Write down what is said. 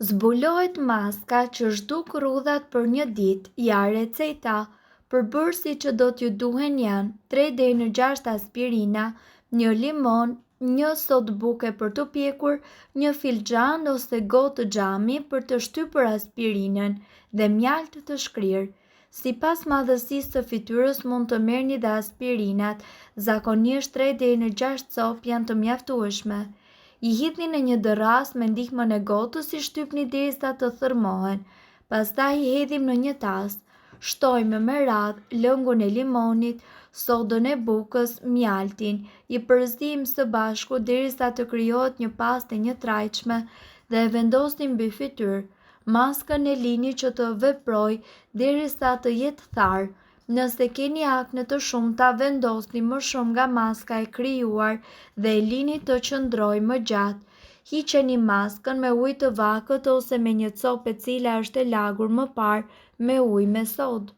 Zbulohet maska që zhduk rrudhat për një ditë, ja receta. Përbërësi që do t'ju duhen janë 3 deri në 6 aspirina, një limon, një sot buke për të pjekur, një filxhan ose gotë xhami për të shtypur aspirinën dhe mjaltë të shkrirë. Sipas madhësisë së fytyrës mund të merrni dhe aspirinat, zakonisht 3 deri në 6 copë janë të mjaftueshme. I hidhni në një dërras me ndihmën e gotës i shtypni derisa të thërmohen. Pastaj i hedhim në një tas. Shtojmë me radhë lëngun e limonit, sodën e bukës, mjaltin. I përzijmë së bashku derisa të krijohet një pastë e njëtrajtshme dhe e vendosim mbi fytyrë. Maskën e lini që të veprojë derisa të jetë tharë. Nëse keni akne të shumta, vendosni më shumë nga maska e krijuar dhe e lini të qëndrojë më gjatë. Hiqeni maskën me ujë të vakët ose me një copë e cila është e lagur më parë me ujë me sodë.